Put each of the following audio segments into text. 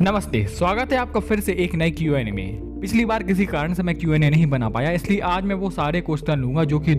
नमस्ते, स्वागत है आपका फिर से एक नए Q&A में। पिछली बार किसी कारण से मैं Q&A नहीं बना पाया, इसलिए आज मैं वो सारे क्वेश्चन लूंगा जो कि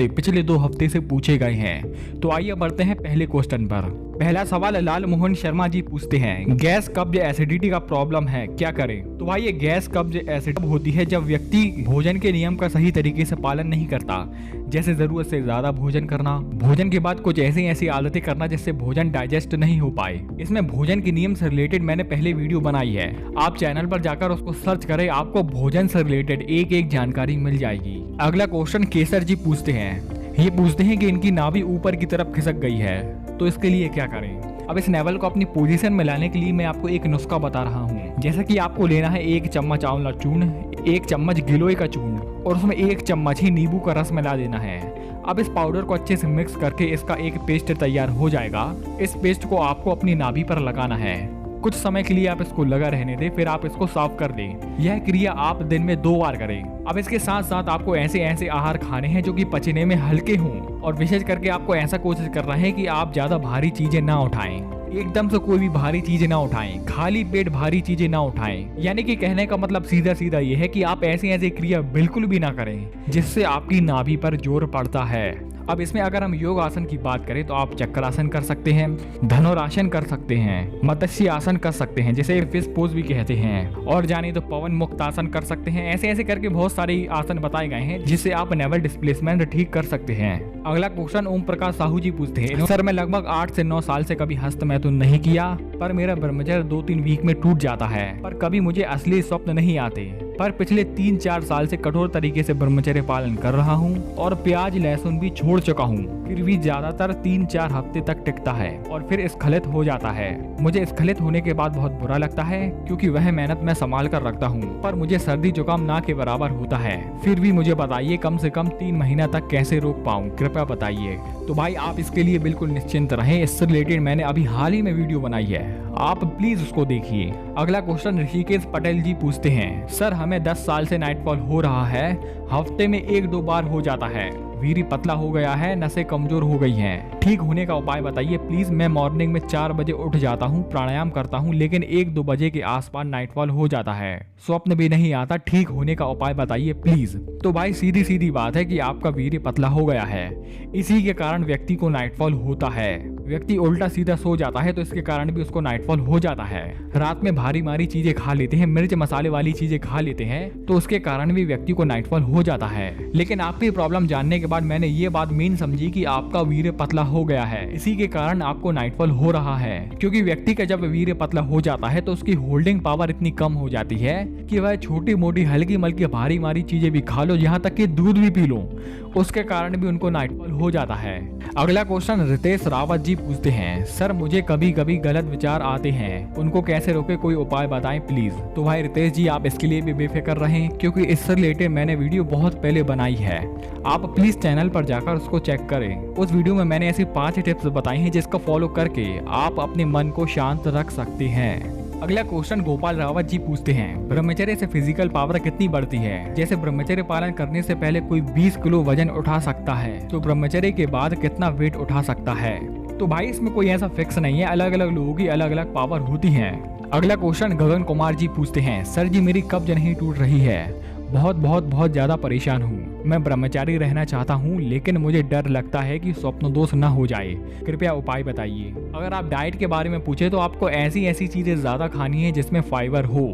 पिछले 2 हफ्ते से पूछे गए हैं। तो आइए बढ़ते हैं पहले क्वेश्चन पर। पहला सवाल लाल मोहन शर्मा जी पूछते हैं, गैस कब्ज एसिडिटी का प्रॉब्लम है, क्या करें? तो भाई ये गैस कब्ज एसिडिटी होती है जब व्यक्ति भोजन के नियम का सही तरीके से पालन नहीं करता, जैसे जरूरत से ज्यादा भोजन करना, भोजन के बाद कुछ ऐसी आदतें करना जिससे भोजन डाइजेस्ट नहीं हो पाए। इसमें भोजन के नियम से रिलेटेड मैंने पहले वीडियो बनाई है, आप चैनल पर जाकर उसको सर्च करें, आपको भोजन से रिलेटेड एक जानकारी मिल जाएगी। अगला क्वेश्चन केसर जी पूछते हैं, ये पूछते हैं कि इनकी नाभि ऊपर की तरफ खिसक गई है, तो इसके लिए क्या करें? अब इस नेवल को अपनी पोजीशन में लाने के लिए मैं आपको एक नुस्खा बता रहा हूँ। जैसा कि आपको लेना है 1 चम्मच आंवला चूर्ण, 1 चम्मच गिलोय का चूर्ण और उसमें 1 चम्मच ही नींबू का रस मिला देना है। अब इस पाउडर को अच्छे से मिक्स करके इसका एक पेस्ट तैयार हो जाएगा। इस पेस्ट को आपको अपनी नाभि पर लगाना है। कुछ समय के लिए आप इसको लगा रहने दें, फिर आप इसको साफ कर दें। यह क्रिया आप दिन में 2 बार करें। अब इसके साथ साथ आपको ऐसे आहार खाने हैं जो कि पचने में हल्के हों, और विशेष करके आपको ऐसा कोशिश करना है कि आप ज्यादा भारी चीजें ना उठाएं। एकदम से कोई भी भारी चीजें ना उठाएं, खाली पेट भारी चीजें ना उठाएं। यानी कि कहने का मतलब सीधा ये है कि आप ऐसी क्रिया बिल्कुल भी ना करें जिससे आपकी नाभि पर जोर पड़ता है। अब इसमें अगर हम योग आसन की बात करें तो आप चक्रासन कर सकते हैं, धनुरासन कर सकते हैं, मत्स्य आसन कर सकते हैं जिसे फिश पोज भी कहते हैं, और जाने तो पवन मुक्त आसन कर सकते हैं। ऐसे करके बहुत सारे आसन बताए गए हैं जिससे आप नेवल डिस्प्लेसमेंट ठीक कर सकते हैं। अगला क्वेश्चन ओम प्रकाश साहू जी पूछते हैं, सर मैं लगभग 8 से 9 साल से कभी हस्तमैथुन नहीं किया, पर मेरा ब्रह्मचर्य 2-3 वीक में टूट जाता है, पर कभी मुझे असली स्वप्न नहीं आते, पर पिछले 3-4 साल से कठोर तरीके से ब्रह्मचर्य पालन कर रहा हूँ और प्याज लहसुन भी छोड़ चुका हूँ, फिर भी ज्यादातर 3-4 हफ्ते तक टिकता है और फिर स्खलित हो जाता है। मुझे स्खलित होने के बाद बहुत बुरा लगता है क्योंकि वह मेहनत मैं संभाल कर रखता हूँ, पर मुझे सर्दी जुकाम ना के बराबर होता है। फिर भी मुझे बताइए कम से कम 3 महीना तक कैसे रोक पाऊँ, कृपया बताइए। तो भाई आप इसके लिए बिल्कुल निश्चिंत रहें, इससे रिलेटेड मैंने अभी हाल ही में वीडियो बनाई है, आप प्लीज उसको देखिए। अगला क्वेश्चन ऋषिकेश पटेल जी पूछते हैं, सर हमें 10 साल से नाइटफॉल हो रहा है, हफ्ते में 1-2 बार हो जाता है, वीर्य पतला हो गया है, नसें कमजोर हो गई हैं, ठीक होने का उपाय बताइए प्लीज। मैं मॉर्निंग में 4 बजे उठ जाता हूँ, प्राणायाम करता हूँ, लेकिन 1-2 बजे के आसपास नाइटफॉल हो जाता है, स्वप्न भी नहीं आता, ठीक होने का उपाय बताइए प्लीज। तो भाई सीधी बात है कि आपका वीर्य पतला हो गया है, इसी के कारण व्यक्ति को नाइटफॉल होता है। व्यक्ति उल्टा सीधा सो जाता है तो इसके कारण भी उसको नाइटफॉल हो जाता है। रात में भारी चीजें खा लेते हैं, मिर्च मसाले वाली चीजें खा लेते हैं, तो उसके कारण भी व्यक्ति को नाइटफॉल हो जाता है। लेकिन आपकी प्रॉब्लम जानने के बाद मैंने ये बात मेन समझी कि आपका वीर्य पतला हो गया है, इसी के कारण आपको नाइटफॉल हो रहा है। क्योंकि व्यक्ति का जब वीर्य पतला हो जाता है तो उसकी होल्डिंग पावर इतनी कम हो जाती है कि वह छोटी मोटी हल्की मल्की भारी चीजें भी खा लो, यहाँ तक कि दूध भी पी लो, उसके कारण भी उनको नाइटफॉल हो जाता है। अगला क्वेश्चन रितेश रावत जी पूछते हैं, सर मुझे कभी गलत विचार आते हैं, उनको कैसे रोके, कोई उपाय बताएं प्लीज। तो भाई रितेश जी आप इसके लिए भी बेफिक्र रहें, क्योंकि इससे रिलेटेड मैंने वीडियो बहुत पहले बनाई है, आप प्लीज चैनल पर जाकर उसको चेक करें। उस वीडियो में मैंने ऐसी 5 टिप्स बताई हैं जिसको फॉलो करके आप अपने मन को शांत रख सकते हैं। अगला क्वेश्चन गोपाल रावत जी पूछते हैं, ब्रह्मचर्य से फिजिकल पावर कितनी बढ़ती है? जैसे ब्रह्मचर्य पालन करने से पहले कोई 20 किलो वजन उठा सकता है, तो ब्रह्मचर्य के बाद कितना वेट उठा सकता है? तो भाई इसमें कोई ऐसा फिक्स नहीं है, अलग अलग लोगों की अलग अलग पावर होती है। अगला क्वेश्चन गगन कुमार जी पूछते हैं, सर जी मेरी कब्ज नहीं टूट रही है, बहुत ज्यादा परेशान हूँ, मैं ब्रह्मचारी रहना चाहता हूँ, लेकिन मुझे डर लगता है कि स्वप्न दोष न हो जाए, कृपया उपाय बताइए। अगर आप डाइट के बारे में पूछे तो आपको ऐसी चीजें ज्यादा खानी है जिसमें फाइबर हो,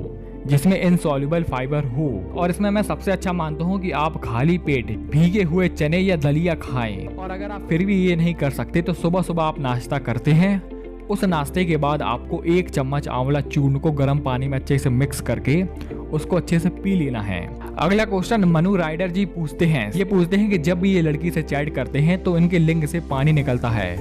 जिसमें इनसॉल्युबल फाइबर हो, और इसमें मैं सबसे अच्छा मानता हूँ कि आप खाली पेट भीगे हुए चने या दलिया खाएं। और अगर आप फिर भी ये नहीं कर सकते तो सुबह आप नाश्ता करते हैं, उस नाश्ते के बाद आपको 1 चम्मच आंवला चूर्ण को गर्म पानी में अच्छे से मिक्स करके उसको अच्छे से पी लेना है। अगला क्वेश्चन मनु राइडर जी पूछते हैं, ये पूछते हैं कि जब भी ये लड़की से चैट करते हैं तो इनके लिंग से पानी निकलता है,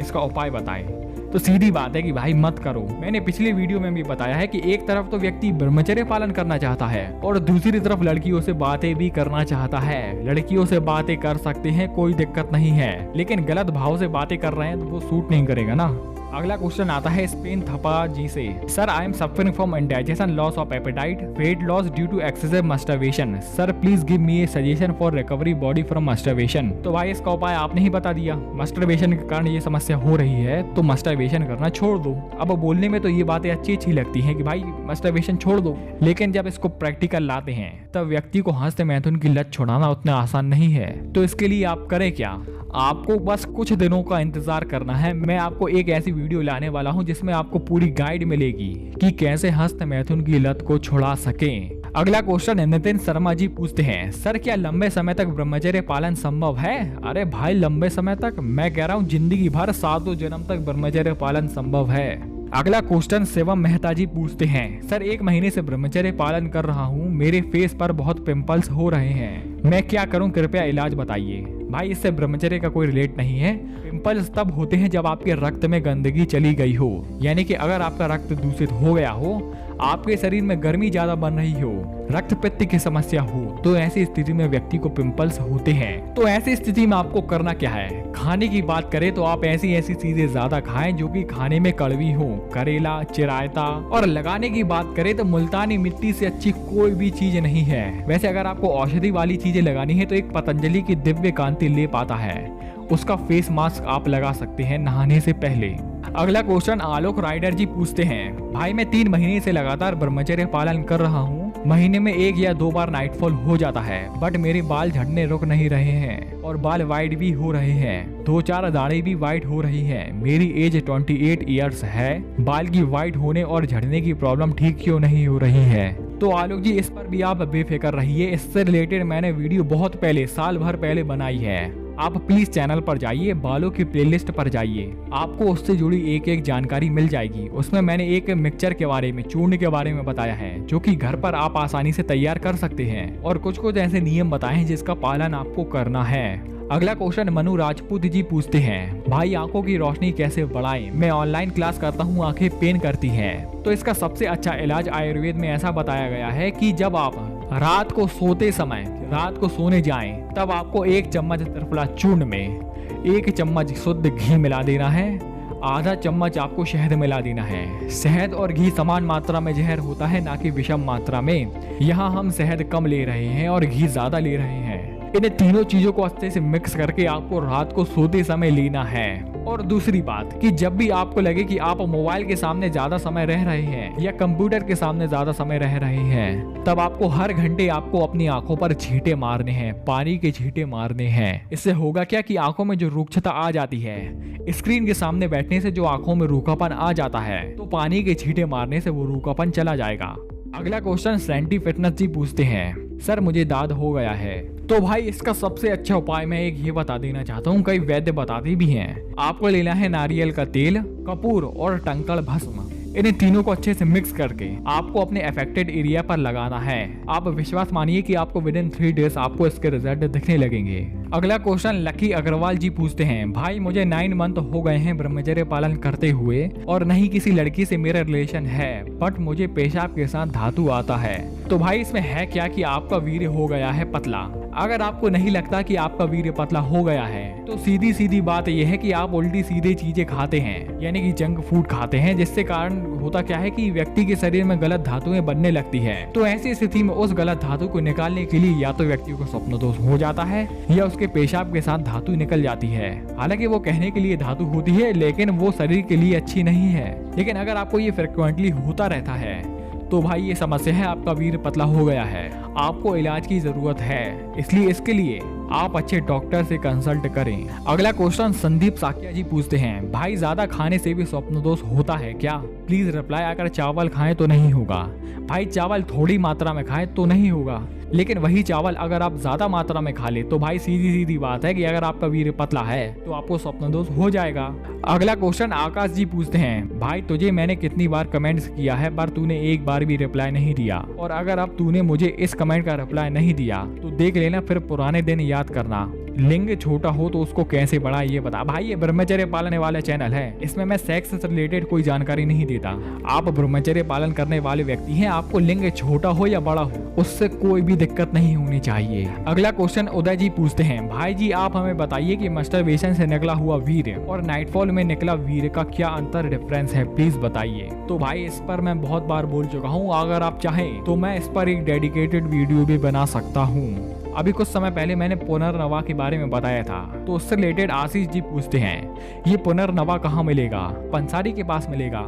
इसका उपाय बताएं। तो सीधी बात है कि भाई मत करो। मैंने पिछले वीडियो में भी बताया है कि एक तरफ तो व्यक्ति ब्रह्मचर्य पालन करना चाहता है और दूसरी तरफ लड़कियों से बातें भी करना चाहता है। लड़कियों से बातें कर सकते हैं, कोई दिक्कत नहीं है, लेकिन गलत भाव से बातें कर रहे हैं तो वो सूट नहीं करेगा ना। अगला क्वेश्चन आता है स्पेन थपा जी से। Sir I am suffering from indigestion, loss of appetite, weight loss due to excessive masturbation. Sir please give me a suggestion for recovery body from masturbation. तो भाई इसका उपाय आपने ही बता दिया। मस्टरबेशन के कारण ये समस्या हो रही है तो मस्टरबेशन करना छोड़ दो। अब बोलने में तो ये बातें अच्छी लगती हैं कि भाई मस्टरबेशन छोड़ दो, लेकिन जब इसको प्रैक्टिकल लाते हैं तब व्यक्ति को हस्त मैथुन की लत छुड़ाना उतना आसान नहीं है। तो इसके लिए आप करें क्या, आपको बस कुछ दिनों का इंतजार करना है। मैं आपको एक ऐसी वीडियो लाने वाला हूं जिसमें आपको पूरी गाइड मिलेगी कि कैसे हस्त मैथुन की लत को छुड़ा सकें। अगला क्वेश्चन नितिन शर्मा जी पूछते हैं, सर क्या लंबे समय तक ब्रह्मचर्य पालन संभव है? अरे भाई लंबे समय तक, मैं कह रहा हूँ जिंदगी भर, सातों जन्म तक ब्रह्मचर्य पालन संभव है। अगला क्वेश्चन शिवम मेहता जी पूछते हैं, सर 1 महीने से ब्रह्मचर्य पालन कर रहा हूँ, मेरे फेस पर बहुत पिंपल्स हो रहे हैं, मैं क्या करूँ, कृपया इलाज बताइए। भाई इससे ब्रह्मचर्य का कोई रिलेट नहीं है। पिंपल्स तब होते हैं जब आपके रक्त में गंदगी चली गई हो, यानी कि अगर आपका रक्त दूषित हो गया हो, आपके शरीर में गर्मी ज्यादा बन रही हो, रक्त पित्त की समस्या हो, तो ऐसी स्थिति में व्यक्ति को पिंपल्स होते हैं। तो ऐसी स्थिति में आपको करना क्या है? खाने की बात करें तो आप ऐसी चीजें ज्यादा खाएं जो कि खाने में कड़वी हो, करेला, चिरायता। और लगाने की बात करें तो मुल्तानी मिट्टी से अच्छी कोई भी चीज नहीं है। वैसे अगर आपको औषधि वाली चीजें लगानी है तो एक पतंजलि की दिव्य कांति लेप आता है, उसका फेस मास्क आप लगा सकते हैं नहाने से पहले। अगला क्वेश्चन आलोक राइडर जी पूछते हैं, भाई मैं 3 महीने से लगातार ब्रह्मचर्य पालन कर रहा हूँ, महीने में 1 या 2 बार नाइटफॉल हो जाता है, बट मेरे बाल झड़ने रुक नहीं रहे हैं और बाल वाइट भी हो रहे हैं, 2-4 दाढ़ी भी वाइट हो रही है। मेरी एज 28 ईयर्स है, बाल की वाइट होने और झड़ने की प्रॉब्लम ठीक क्यों नहीं हो रही है? तो आलोक जी इस पर भी आप बेफिक्र रहिए, इससे रिलेटेड मैंने वीडियो बहुत पहले, साल भर पहले बनाई है। आप प्लीज चैनल पर जाइए, बालों की प्लेलिस्ट पर जाइए, आपको उससे जुड़ी एक जानकारी मिल जाएगी। उसमें मैंने एक मिक्सचर के बारे में, चूर्ण के बारे में बताया है जो कि घर पर आप आसानी से तैयार कर सकते हैं, और कुछ ऐसे नियम बताए हैं जिसका पालन आपको करना है। अगला क्वेश्चन मनु राजपूत जी पूछते हैं, भाई आंखों की रोशनी कैसे बढ़ाएं? मैं ऑनलाइन क्लास करता हूँ, आंखें पेन करती हैं। तो इसका सबसे अच्छा इलाज आयुर्वेद में ऐसा बताया गया है कि जब आप रात को सोते समय, रात को सोने जाएं, तब आपको 1 चम्मच त्रिफला चूर्ण में 1 चम्मच शुद्ध घी मिला देना है, आधा चम्मच आपको शहद मिला देना है। शहद और घी समान मात्रा में जहर होता है, ना कि विषम मात्रा में। यहाँ हम शहद कम ले रहे हैं और घी ज्यादा ले रहे हैं। इन तीनों चीजों को अच्छे से मिक्स करके आपको रात को सोते समय लेना है। और दूसरी बात कि जब भी आपको लगे कि आप मोबाइल के सामने ज्यादा समय रह रहे हैं या कंप्यूटर के सामने ज्यादा समय रह रहे हैं, तब आपको हर घंटे आपको अपनी आंखों पर छींटे मारने हैं, पानी के छींटे मारने हैं। इससे होगा क्या कि आंखों में जो रूक्षता आ जाती है, स्क्रीन के सामने बैठने से जो आंखों में रूखापन आ जाता है, तो पानी के छींटे मारने से वो रूखापन चला जाएगा। अगला क्वेश्चन सैंटी फिटनेस जी पूछते हैं, सर मुझे दाद हो गया है। तो भाई इसका सबसे अच्छा उपाय मैं एक ये बता देना चाहता हूँ, कई वैद्य बताते भी हैं। आपको लेना है नारियल का तेल, कपूर और टंकड़ भस्म। इन तीनों को अच्छे से मिक्स करके आपको अपने अफेक्टेड एरिया पर लगाना है। आप विश्वास मानिए कि आपको विदिन 3 डेज आपको इसके रिजल्ट दिखने लगेंगे। अगला क्वेश्चन लकी अग्रवाल जी पूछते हैं, भाई मुझे 9 मंथ हो गए हैं ब्रह्मचर्य पालन करते हुए और नहीं किसी लड़की से मेरा रिलेशन है, बट मुझे पेशाब के साथ धातु आता है। तो भाई इसमें है क्या कि आपका वीर्य हो गया है पतला। अगर आपको नहीं लगता कि आपका वीर्य पतला हो गया है, तो सीधी सीधी बात यह है कि आप उल्टी सीधे चीजें खाते हैं, यानी कि जंक फूड खाते हैं, जिससे कारण होता क्या है कि व्यक्ति के शरीर में गलत धातुएं बनने लगती है। तो ऐसी स्थिति में उस गलत धातु को निकालने के लिए या तो व्यक्ति को स्वप्नदोष हो जाता है या उसके पेशाब के साथ धातु निकल जाती है। हालांकि वो कहने के लिए धातु होती है, लेकिन वो शरीर के लिए अच्छी नहीं है। लेकिन अगर आपको ये फ्रिक्वेंटली होता रहता है तो भाई ये समस्या है, आपका वीर्य पतला हो गया है, आपको इलाज की जरूरत है। इसलिए इसके लिए आप अच्छे डॉक्टर से कंसल्ट करें। अगला क्वेश्चन संदीप साकिया जी पूछते हैं, भाई ज्यादा खाने से भी स्वप्नदोष होता है क्या? Please reply. अगर चावल खाएं तो नहीं होगा। भाई चावल थोड़ी मात्रा में खाएं तो नहीं होगा, लेकिन वही चावल अगर आप ज्यादा मात्रा में खा ले तो भाई सीधी सीधी बात है कि अगर आपका वीर्य पतला है तो आपको स्वप्नदोष हो जाएगा। अगला क्वेश्चन आकाश जी पूछते हैं, भाई तुझे मैंने कितनी बार कमेंट्स किया है पर तूने एक बार भी रिप्लाई नहीं दिया, और अगर अब तूने मुझे इस कमेंट का रिप्लाई नहीं दिया तो देख लेना फिर पुराने दिन याद करना। लिंग छोटा हो तो उसको कैसे बढ़ाए ये बता। भाई ये ब्रह्मचर्य पालने वाला चैनल है, इसमें मैं सेक्स से रिलेटेड कोई जानकारी नहीं देता। आप ब्रह्मचर्य पालन करने वाले व्यक्ति हैं, आपको लिंग छोटा हो या बड़ा हो उससे कोई भी दिक्कत नहीं होनी चाहिए। अगला क्वेश्चन उदय जी पूछते हैं, भाई जी आप हमें बताइए कि मस्टरबेशन से निकला हुआ वीर और नाइटफॉल में निकला वीर का क्या अंतर डिफरेंस है, प्लीज बताइए। तो भाई इस पर मैं बहुत बार बोल चुका हूँ, अगर आप चाहें तो मैं इस पर एक डेडिकेटेड वीडियो भी बना सकता हूँ। अभी कुछ समय पहले मैंने पुनर्नवा के बारे में बताया था, तो उससे रिलेटेड आशीष जी पूछते हैं, ये पुनर्नवा कहाँ मिलेगा? पंसारी के पास मिलेगा।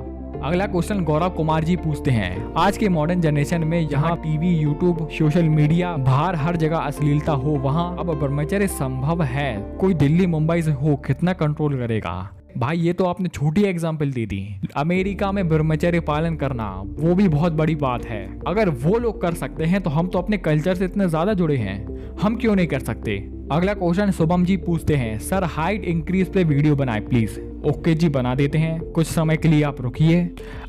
अगला क्वेश्चन गौरव कुमार जी पूछते हैं, आज के मॉडर्न जनरेशन में यहाँ टीवी, यूट्यूब, सोशल मीडिया, बाहर हर जगह अश्लीलता हो, वहाँ अब ब्रह्मचर्य संभव है? कोई दिल्ली मुंबई से हो, कितना कंट्रोल करेगा? भाई ये तो आपने छोटी एग्जाम्पल दे दी। अमेरिका में ब्रह्मचर्य पालन करना वो भी बहुत बड़ी बात है। अगर वो लोग कर सकते हैं तो हम तो अपने कल्चर से इतने ज्यादा जुड़े हैं, हम क्यों नहीं कर सकते? अगला क्वेश्चन शुभम जी पूछते हैं, सर हाइट इंक्रीज पे वीडियो बनाए प्लीज। ओके जी बना देते हैं, कुछ समय के लिए आप रुकिए।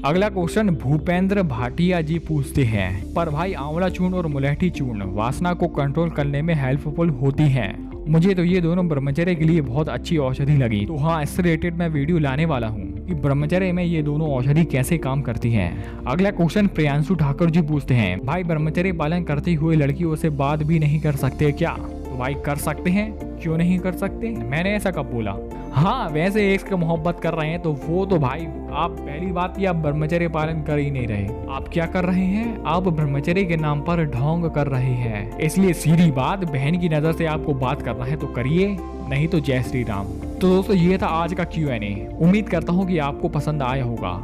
अगला क्वेश्चन भूपेंद्र भाटिया जी पूछते हैं, पर भाई आंवला चूर्ण और मुलैठी चूर्ण वासना को कंट्रोल करने में हेल्पफुल होती हैं। मुझे तो ये दोनों ब्रह्मचर्य के लिए बहुत अच्छी औषधि लगी। तो हाँ, इससे रिलेटेड मैं वीडियो लाने वाला हूँ कि ब्रह्मचर्य में ये दोनों औषधि कैसे काम करती हैं। अगला क्वेश्चन प्रियांशु ठाकुर जी पूछते हैं, भाई ब्रह्मचर्य पालन करते हुए लड़कियों से बात भी नहीं कर सकते क्या? तो भाई कर सकते हैं, क्यों नहीं कर सकते? मैंने ऐसा कब बोला? हाँ वैसे एक से मोहब्बत कर रहे हैं तो वो तो भाई आप पहली बात ये आप ब्रह्मचर्य पालन कर ही नहीं रहे। आप क्या कर रहे हैं? आप ब्रह्मचर्य के नाम पर ढोंग कर रहे हैं। इसलिए सीधी बात, बहन की नजर से आपको बात करना है तो करिए, नहीं तो जय श्री राम। तो दोस्तों ये था आज का Q&A। उम्मीद करता हूँ कि आपको पसंद आया होगा।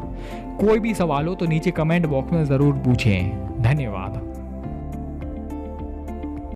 कोई भी सवाल हो तो नीचे कमेंट बॉक्स में जरूर पूछें। धन्यवाद।